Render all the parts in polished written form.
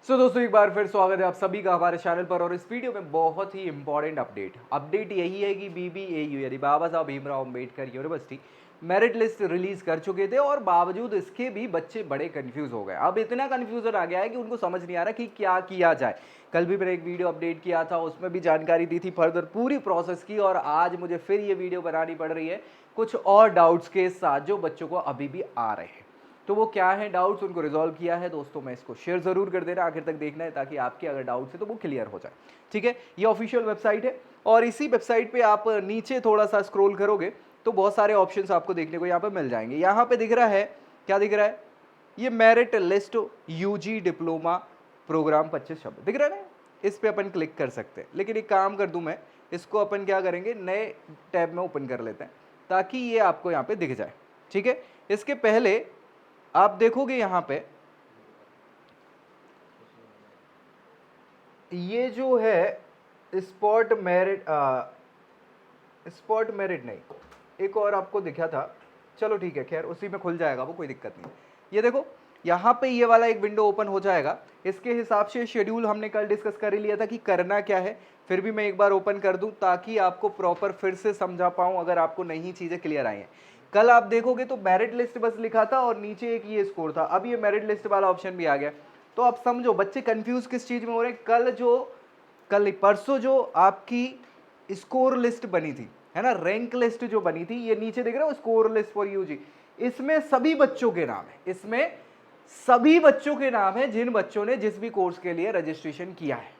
दोस्तों एक बार फिर स्वागत है आप सभी का हमारे चैनल पर। और इस वीडियो में बहुत ही इंपॉर्टेंट अपडेट यही है कि BBAU यानी बाबा Saheb Bhimrao Ambedkar university merit list release कर चुके थे और बावजूद इसके भी बच्चे बड़े कंफ्यूज हो गए। अब इतना कंफ्यूजन आ गया है कि उनको समझ नहीं आ रहा कि क्या किया जाए। कल भी मैंने एक वीडियो अपडेट किया था, उसमें भी जानकारी दी थी फर्दर पूरी प्रोसेस की, और आज मुझे फिर ये वीडियो बनानी पड़ रही है कुछ और डाउट्स के साथ जो बच्चों को अभी भी आ रहे हैं। तो वो क्या है डाउट्स, उनको रिजॉल्व किया है। दोस्तों मैं इसको शेयर जरूर कर देना, आखिर तक देखना है ताकि आपके अगर डाउट्स है तो वो क्लियर हो जाए। ठीक है, ये ऑफिशियल वेबसाइट है और इसी वेबसाइट पे आप नीचे थोड़ा सा स्क्रॉल करोगे तो बहुत सारे ऑप्शंस आपको देखने को यहाँ पे मिल जाएंगे। यहाँ पे दिख रहा है, क्या दिख रहा है, ये merit list UG diploma programme 25 शब्द दिख रहा है ना। इस पे अपन क्लिक कर सकते हैं, लेकिन एक काम कर दूं मैं, इसको अपन क्या करेंगे नए टैब में ओपन कर लेते हैं ताकि ये आपको यहाँ पे दिख जाए। ठीक है, इसके पहले आप देखोगे यहाँ पे ये जो है स्पॉट मेरिट नहीं, एक और आपको दिखा था, चलो ठीक है, खैर उसी में खुल जाएगा वो, कोई दिक्कत नहीं। ये देखो यहाँ पे ये वाला एक विंडो ओपन हो जाएगा। इसके हिसाब से शेड्यूल हमने कल डिस्कस कर ही लिया था कि करना क्या है, फिर भी मैं एक बार ओपन कर दूं ताकि आपको प्रॉपर फिर से समझा पाऊं अगर आपको नई चीजें क्लियर आई हैं। कल आप देखोगे तो मेरिट लिस्ट बस लिखा था और नीचे एक ये स्कोर था, अब ये मेरिट लिस्ट वाला ऑप्शन भी आ गया। तो आप समझो बच्चे कंफ्यूज किस चीज में हो रहे हैं। कल परसों जो आपकी स्कोर लिस्ट बनी थी, है ना, रैंक लिस्ट जो बनी थी, ये नीचे देख रहे हो स्कोर लिस्ट फॉर यूजी, इसमें सभी बच्चों के नाम है, इसमें सभी बच्चों के नाम है जिन बच्चों ने जिस भी कोर्स के लिए रजिस्ट्रेशन किया है।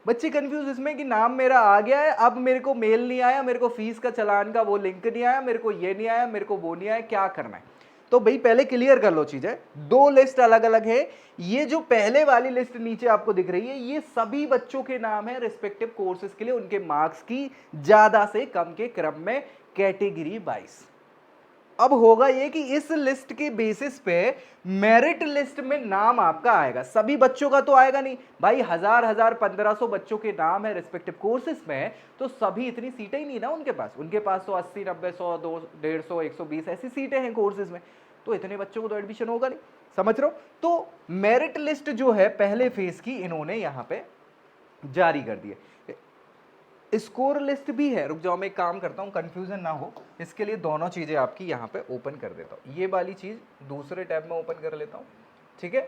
बच्चे कंफ्यूज इसमें कि नाम मेरा आ गया है, अब मेरे को मेल नहीं आया, मेरे को फीस का चालान का वो लिंक नहीं आया, मेरे को ये नहीं आया, मेरे को वो नहीं आया, क्या करना है। तो भाई पहले क्लियर कर लो चीजें, दो लिस्ट अलग अलग है। ये जो पहले वाली लिस्ट नीचे आपको दिख रही है ये सभी बच्चों के नाम है रिस्पेक्टिव कोर्सेज के लिए, उनके मार्क्स की ज्यादा से कम के क्रम में कैटेगरी वाइज। अब होगा ये कि इस लिस्ट के बेसिस पे मेरिट लिस्ट में नाम आपका आएगा, सभी बच्चों का तो आएगा नहीं भाई। 1500 बच्चों के नाम है रिस्पेक्टिव कोर्सेज में, तो सभी इतनी सीटें ही नहीं ना उनके पास तो 80 90 100 200 150 120 ऐसी सीटें हैं कोर्सेज में, तो इतने बच्चों को तो एडमिशन होगा नहीं, समझ रहे हो। तो मेरिट लिस्ट जो है पहले फेज की इन्होंने यहां पे जारी कर दी है। स्कोर लिस्ट भी है, रुक जाओ मैं एक काम करता हूँ कंफ्यूजन ना हो, इसके लिए दोनों चीजें आपकी यहाँ पे ओपन कर देता हूँ। ये वाली चीज दूसरे टैब में ओपन कर लेता हूँ, ठीक है,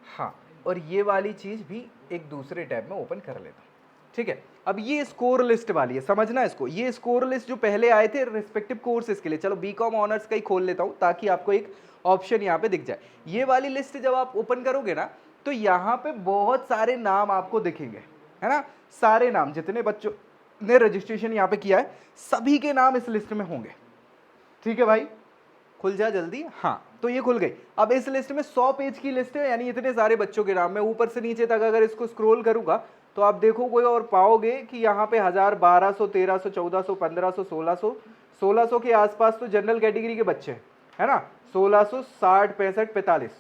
हाँ, और ये वाली चीज भी एक दूसरे टैब में ओपन कर लेता हूँ, ठीक है। अब ये स्कोर लिस्ट वाली है, समझना इसको, ये स्कोर लिस्ट जो पहले आए थे रिस्पेक्टिव कोर्सेज के लिए, चलो BCom ऑनर्स का ही खोल लेता हूँ ताकि आपको एक ऑप्शन यहाँ पे दिख जाए। ये वाली लिस्ट जब आप ओपन करोगे ना तो यहाँ पे बहुत सारे नाम आपको दिखेंगे, है ना, सारे नाम जितने बच्चों ने रजिस्ट्रेशन यहाँ पे किया है सभी के नाम इस लिस्ट में होंगे। ठीक है भाई, खुल जा जल्दी, हाँ, तो ये खुल गई। अब इस लिस्ट में 100 पेज की लिस्ट है, यानी इतने सारे बच्चों के नाम, मैं ऊपर से नीचे तक अगर इसको स्क्रॉल करूंगा तो आप देखोगे और पाओगे कि यहाँ पे 1000 1200 1300 1400 1500 1600 के आसपास तो जनरल कैटेगरी के बच्चे हैं, है ना, 1660 65 45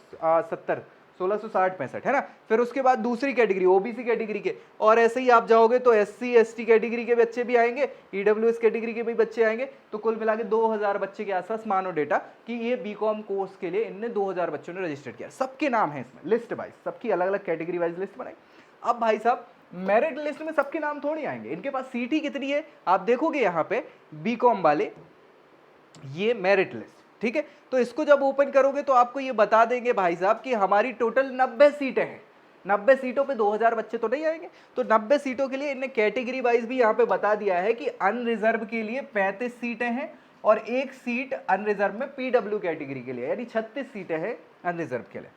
70 1660 65, है ना। फिर उसके बाद दूसरी कैटेगरी OBC कैटेगरी के, और ऐसे ही आप जाओगे तो SC ST कैटेगरी के बच्चे भी आएंगे, EWS कैटेगरी के भी बच्चे आएंगे, तो कुल मिला के 2000 बच्चे के आसपास मानो डेटा कि ये BCom कोर्स के लिए इनने 2000 बच्चों ने रजिस्टर किया। सबके नाम है इसमें लिस्ट वाइज, सबकी अलग अलग कैटेगरी वाइज लिस्ट बनाई। अब भाई साहब मेरिट लिस्ट में सबके नाम थोड़ी आएंगे, इनके पास सीट ही कितनी है आप देखोगे यहाँ पे BCom वाले, ये मेरिट लिस्ट, ठीक है। तो इसको जब ओपन करोगे तो आपको ये बता देंगे भाई साहब कि हमारी टोटल 90 सीटें हैं, 90 सीटों पे 2000 बच्चे तो नहीं आएंगे, तो 90 सीटों के लिए इन्हें कैटेगरी वाइज भी यहाँ पे बता दिया है कि अनरिजर्व के लिए 35 सीटें हैं और एक सीट अनरिजर्व में PW कैटेगरी के लिए, यानी 36 सीटें हैं अनरिजर्व के लिए।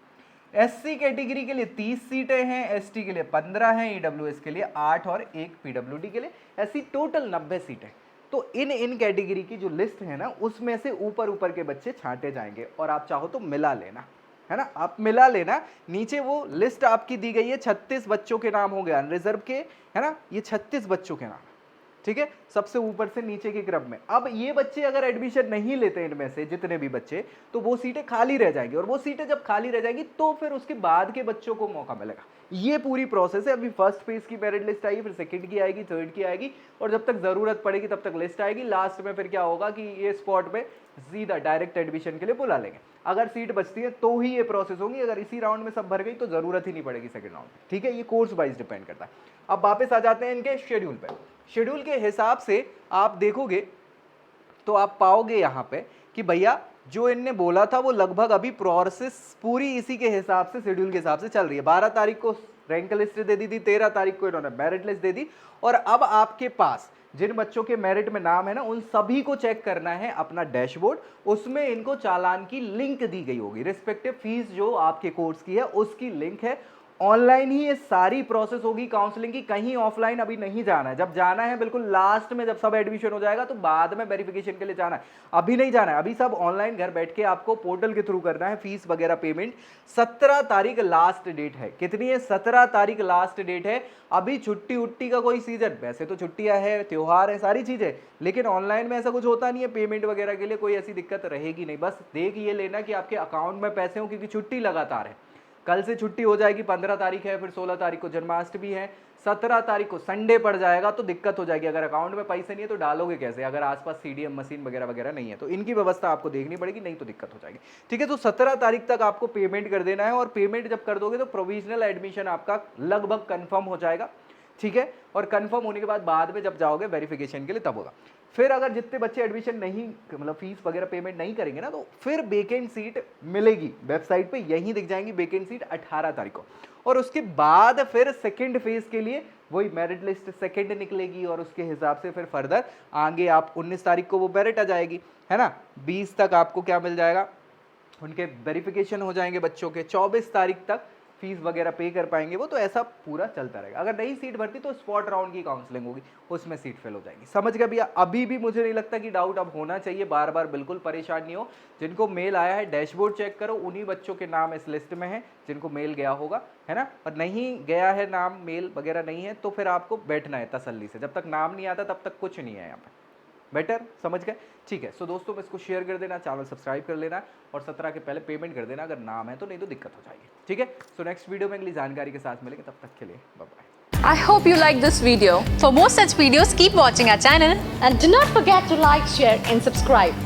SC कैटेगरी के लिए 30 सीटें हैं, ST के लिए 15 हैं, EWS के लिए 8 और एक PWD के लिए, ऐसी टोटल 90 सीटें। तो इन कैटेगरी की जो लिस्ट है ना उसमें से ऊपर ऊपर के बच्चे छांटे जाएंगे, और आप चाहो तो मिला लेना, है ना, आप मिला लेना। नीचे वो लिस्ट आपकी दी गई है, 36 बच्चों के नाम होंगे अनरिजर्व के, है ना, ये 36 बच्चों के नाम, ठीक है, सबसे ऊपर से नीचे के क्रम में। अब ये बच्चे अगर एडमिशन नहीं लेते इनमें से जितने भी बच्चे, तो वो सीटें खाली रह जाएंगी, और वो सीटें जब खाली रह जाएंगी तो फिर उसके बाद के बच्चों को मौका मिलेगा। ये पूरी प्रोसेस है। अभी फर्स्ट फेज की मेरिट लिस्ट आई, फिर सेकंड की आएगी, थर्ड की आएगी, और जब तक जरूरत पड़ेगी तब तक लिस्ट आएगी। लास्ट में फिर क्या होगा कि ये स्पॉट में सीधा डायरेक्ट एडमिशन के लिए बुला लेंगे। अगर सीट बचती है तो ही ये प्रोसेस होगी, अगर इसी राउंड में सब भर गई तो जरूरत ही नहीं पड़ेगी सेकंड राउंड में, ठीक है। ये कोर्स वाइज डिपेंड करता है। अब वापस आ जाते हैं इनके शेड्यूल पे। शेड्यूल के हिसाब से आप देखोगे तो आप पाओगे यहाँ पे कि भैया जो इनने बोला था वो लगभग अभी प्रोसेस पूरी इसी के हिसाब से, शेड्यूल के हिसाब से चल रही है। 12 तारीख को रैंक लिस्ट दे दी थी, 13 तारीख को इन्होंने मेरिट लिस्ट दे दी, और अब आपके पास जिन बच्चों के मेरिट में नाम है ना, उन सभी को चेक करना है अपना डैशबोर्ड। उसमें इनको चालान की लिंक दी गई होगी, रिस्पेक्टिव फीस जो आपके कोर्स की है उसकी लिंक है। ऑनलाइन ही ये सारी प्रोसेस होगी काउंसलिंग की, कहीं ऑफलाइन अभी नहीं जाना है। जब जाना है बिल्कुल लास्ट में, जब सब एडमिशन हो जाएगा तो बाद में वेरिफिकेशन के लिए जाना है, अभी नहीं जाना है। अभी सब ऑनलाइन घर बैठ के आपको पोर्टल के थ्रू करना है, फीस वगैरह पेमेंट। 17 तारीख लास्ट डेट है। कितनी है? 17 तारीख लास्ट डेट है। अभी छुट्टी उट्टी का कोई सीजन, वैसे तो छुट्टियां है, त्योहार है, सारी चीजें, लेकिन ऑनलाइन में ऐसा कुछ होता नहीं है। पेमेंट वगैरह के लिए कोई ऐसी दिक्कत रहेगी नहीं। बस देख ये लेना कि आपके अकाउंट में पैसे हो, क्योंकि छुट्टी लगातार है। कल से छुट्टी हो जाएगी, 15 तारीख है, फिर 16 तारीख को जन्माष्टमी है, 17 तारीख को संडे पड़ जाएगा तो दिक्कत हो जाएगी। अगर अकाउंट में पैसे नहीं है तो डालोगे कैसे, अगर आसपास सीडीएम मशीन वगैरह वगैरह नहीं है तो इनकी व्यवस्था आपको देखनी पड़ेगी, नहीं तो दिक्कत हो जाएगी, ठीक है। तो 17 तारीख तक आपको पेमेंट कर देना है, और पेमेंट जब कर दोगे तो प्रोविजनल एडमिशन आपका लगभग कन्फर्म हो जाएगा, ठीक है। और कंफर्म होने के बाद में जब जाओगे वेरिफिकेशन के लिए तब होगा। फिर अगर जितने बच्चे एडमिशन नहीं, मतलब फीस वगैरह पेमेंट नहीं करेंगे ना, तो फिर वेकेंट सीट मिलेगी वेबसाइट पे, यहीं दिख जाएंगी वेकेंट सीट 18 तारीख को। और उसके बाद फिर सेकंड फेज के लिए वही मेरिट लिस्ट सेकंड निकलेगी, और उसके हिसाब से फिर फर्दर आगे आप 19 तारीख को वो मेरिट आ जाएगी, है ना। 20 तक आपको क्या मिल जाएगा, उनके वेरिफिकेशन हो जाएंगे बच्चों के। 24 तारीख तक फीस वगैरह पे कर पाएंगे वो, तो ऐसा पूरा चलता रहेगा। अगर नई सीट भरती तो स्पॉट राउंड की काउंसलिंग होगी, उसमें सीट फिल हो जाएगी। समझ गए भैया? अभी भी मुझे नहीं लगता कि डाउट अब होना चाहिए, बार बार बिल्कुल परेशान नहीं हो। जिनको मेल आया है डैशबोर्ड चेक करो, उन्हीं बच्चों के नाम इस लिस्ट में है जिनको मेल गया होगा, है ना। और नहीं गया है नाम, मेल वगैरह नहीं है, तो फिर आपको बैठना है तसल्ली से। जब तक नाम नहीं आता तब तक कुछ नहीं है यहाँ पर। बेटर समझ गए? ठीक है। सो दोस्तों इसको शेयर कर देना, चैनल सब्सक्राइब कर लेना, और 17 के पहले पेमेंट कर देना अगर नाम है तो, नहीं तो दिक्कत हो जाएगी, ठीक है। सो नेक्स्ट वीडियो में अगली जानकारी के साथ मिलेंगे, तब तक के लिए bye bye. I hope you like this video. For more such videos, keep watching our channel and do not forget to like, share and subscribe.